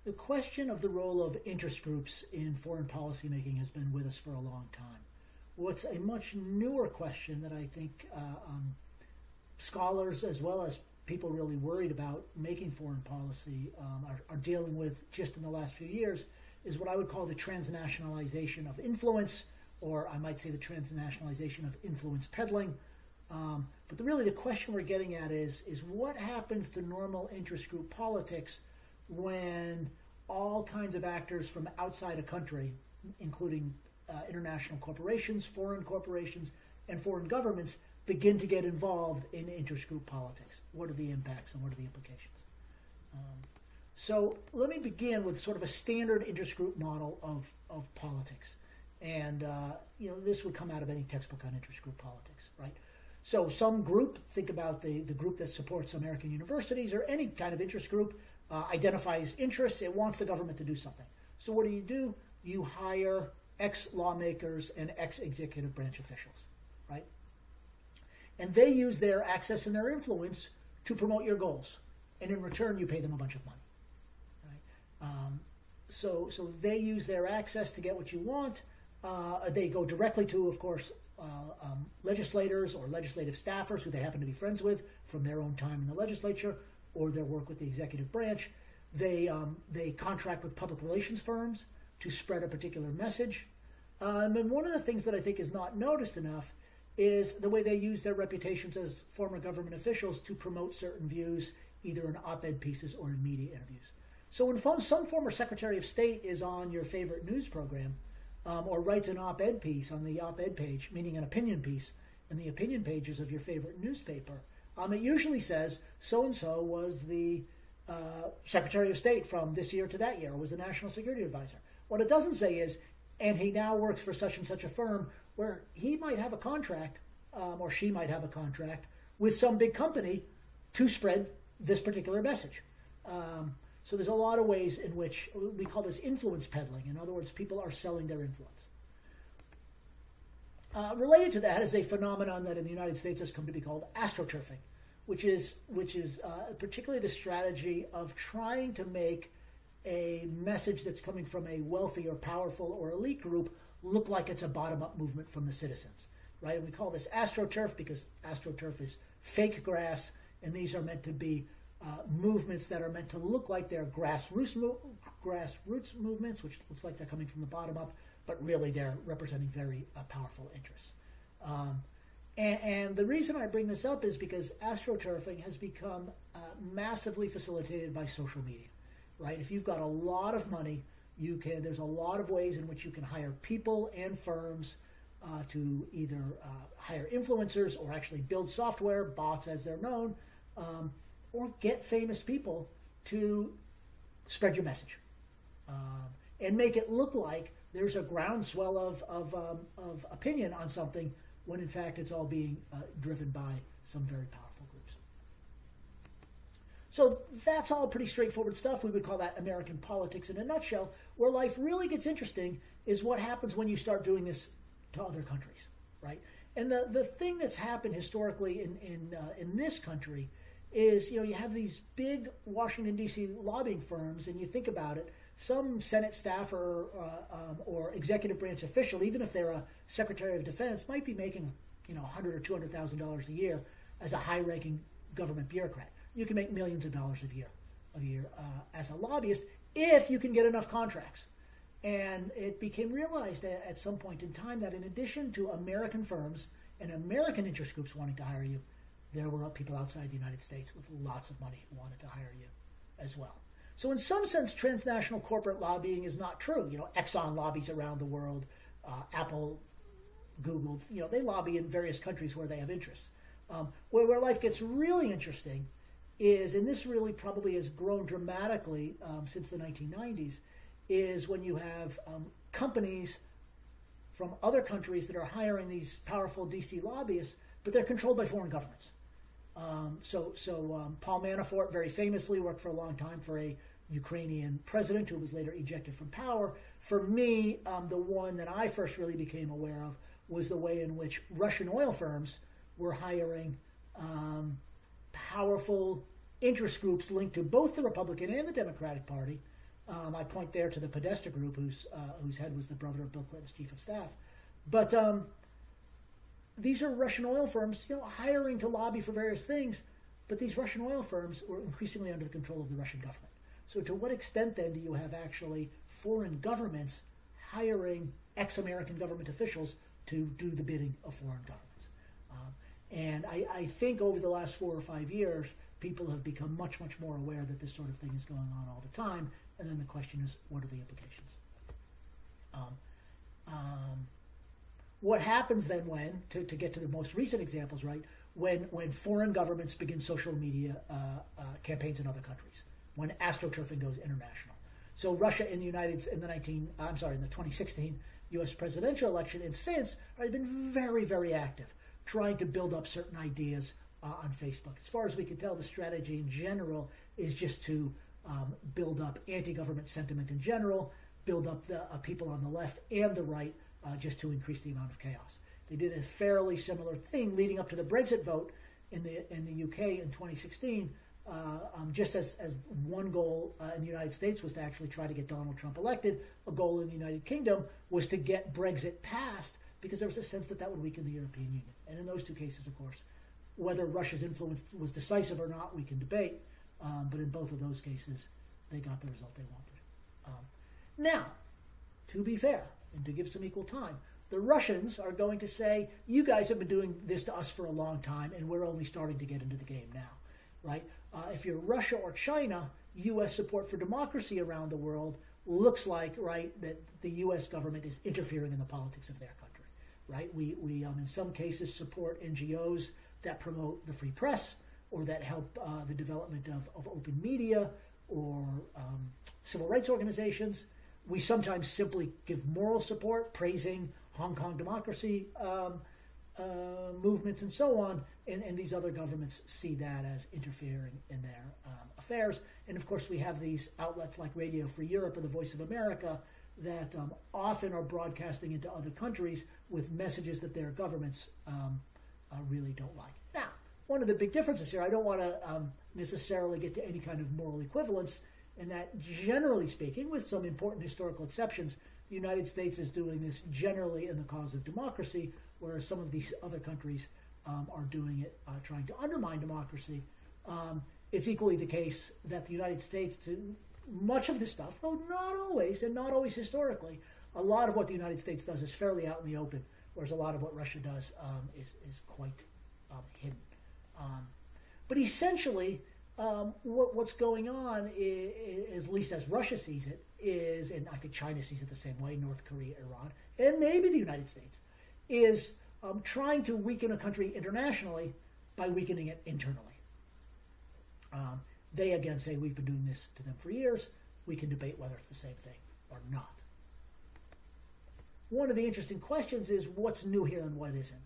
The question of the role of interest groups in foreign policy making has been with us for a long time. What's a much newer question that I think scholars, as well as people really worried about making foreign policy, are dealing with just in the last few years, is what I would call the transnationalization of influence, or I might say the transnationalization of influence peddling. But really the question we're getting at is what happens to normal interest group politics when all kinds of actors from outside a country, including international corporations, and foreign governments, begin to get involved in interest group politics. What are the impacts and what are the implications? So let me begin with sort of a standard interest group model of politics. And this would come out of any textbook on interest group politics, right? So some group, think about the group that supports American universities or any kind of interest group, identifies interests, it wants the government to do something. So what do? You hire ex-lawmakers and ex-executive branch officials, right? And they use their access and their influence to promote your goals. And in return, you pay them a bunch of money, right? So they use their access to get what you want. They go directly to, of course, legislators or legislative staffers who they happen to be friends with from their own time in the legislature or their work with the executive branch. They contract with public relations firms to spread a particular message. And one of the things that I think is not noticed enough is the way they use their reputations as former government officials to promote certain views, either in op-ed pieces or in media interviews. So when some former Secretary of State is on your favorite news program, or writes an op-ed piece on the op-ed page, meaning an opinion piece, in the opinion pages of your favorite newspaper, it usually says, so-and-so was the Secretary of State from this year to that year, or was the National Security Advisor. What it doesn't say is, and he now works for such and such a firm where he might have a contract, or she might have a contract, with some big company to spread this particular message. So there's a lot of ways in which we call this influence peddling. In other words, people are selling their influence. Related to that is a phenomenon that in the United States has come to be called astroturfing, which is particularly the strategy of trying to make a message that's coming from a wealthy or powerful or elite group look like it's a bottom-up movement from the citizens, right? And we call this astroturf because astroturf is fake grass, and these are meant to be movements that are meant to look like they're grassroots movements, which looks like they're coming from the bottom up, but really they're representing very powerful interests. And the reason I bring this up is because astroturfing has become massively facilitated by social media, right? If you've got a lot of money, there's a lot of ways in which you can hire people and firms to either hire influencers or actually build software, bots as they're known, or get famous people to spread your message and make it look like there's a groundswell of opinion on something when in fact it's all being driven by some very powerful groups. So that's all pretty straightforward stuff. We would call that American politics in a nutshell. Where life really gets interesting is what happens when you start doing this to other countries, right? And the thing that's happened historically in this country is, you have these big Washington, D.C. lobbying firms, and you think about it, some Senate staffer or executive branch official, even if they're a Secretary of Defense, might be making, $100,000 or $200,000 a year as a high-ranking government bureaucrat. You can make millions of dollars a year as a lobbyist if you can get enough contracts. And it became realized at some point in time that in addition to American firms and American interest groups wanting to hire you, there were people outside the United States with lots of money who wanted to hire you as well. So in some sense, transnational corporate lobbying is not true. Exxon lobbies around the world, Apple, Google, they lobby in various countries where they have interests. Where life gets really interesting is, and this really probably has grown dramatically since the 1990s, is when you have companies from other countries that are hiring these powerful DC lobbyists, but they're controlled by foreign governments. Paul Manafort very famously worked for a long time for a Ukrainian president who was later ejected from power. For me, the one that I first really became aware of was the way in which Russian oil firms were hiring powerful interest groups linked to both the Republican and the Democratic Party I point there to the Podesta group, whose head was the brother of Bill Clinton's chief of staff. But these are Russian oil firms, hiring to lobby for various things. But these Russian oil firms were increasingly under the control of the Russian government. So to what extent then do you have actually foreign governments hiring ex-American government officials to do the bidding of foreign governments? And I think over the last 4 or 5 years, people have become much, much more aware that this sort of thing is going on all the time. And then the question is, what are the implications? What happens then when, to get to the most recent examples, right, when foreign governments begin social media campaigns in other countries, when astroturfing goes international. So Russia in the 2016 U.S. presidential election and since have been very, very active, trying to build up certain ideas on Facebook. As far as we can tell, the strategy in general is just to build up anti-government sentiment in general, build up the people on the left and the right, just to increase the amount of chaos. They did a fairly similar thing leading up to the Brexit vote in the UK in 2016, just as one goal in the United States was to actually try to get Donald Trump elected. A goal in the United Kingdom was to get Brexit passed because there was a sense that that would weaken the European Union. And in those two cases, of course, whether Russia's influence was decisive or not, we can debate. But in both of those cases, they got the result they wanted. Now, to be fair, and to give some equal time, the Russians are going to say, you guys have been doing this to us for a long time, and we're only starting to get into the game now, right? If you're Russia or China, U.S. support for democracy around the world looks like, right, that the U.S. government is interfering in the politics of their country, right? We in some cases support NGOs that promote the free press or that help the development of open media or civil rights organizations. We sometimes simply give moral support, praising Hong Kong democracy movements and so on, and these other governments see that as interfering in their affairs. And of course we have these outlets like Radio Free Europe or the Voice of America that often are broadcasting into other countries with messages that their governments really don't like. Now, one of the big differences here, I don't want to necessarily get to any kind of moral equivalence, in that generally speaking, with some important historical exceptions, the United States is doing this generally in the cause of democracy, whereas some of these other countries are doing it trying to undermine democracy. It's equally the case that the United States, to much of this stuff, though not always, and not always historically, a lot of what the United States does is fairly out in the open, whereas a lot of what Russia does is quite hidden. But essentially, what's going on is, at least as Russia sees it, is, and I think China sees it the same way, North Korea, Iran, and maybe the United States, is trying to weaken a country internationally by weakening it internally. They again say, we've been doing this to them for years. We can debate whether it's the same thing or not. One of the interesting questions is what's new here and what isn't.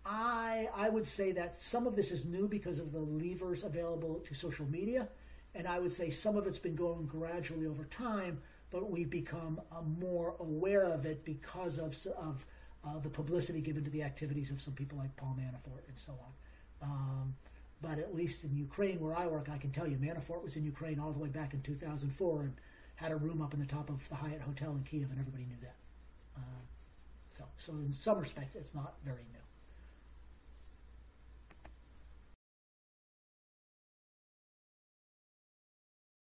I would say that some of this is new because of the levers available to social media, and I would say some of it's been going gradually over time, but we've become more aware of it because of the publicity given to the activities of some people like Paul Manafort and so on. But at least in Ukraine, where I work, I can tell you, Manafort was in Ukraine all the way back in 2004 and had a room up in the top of the Hyatt Hotel in Kiev, and everybody knew that. So in some respects, it's not very new.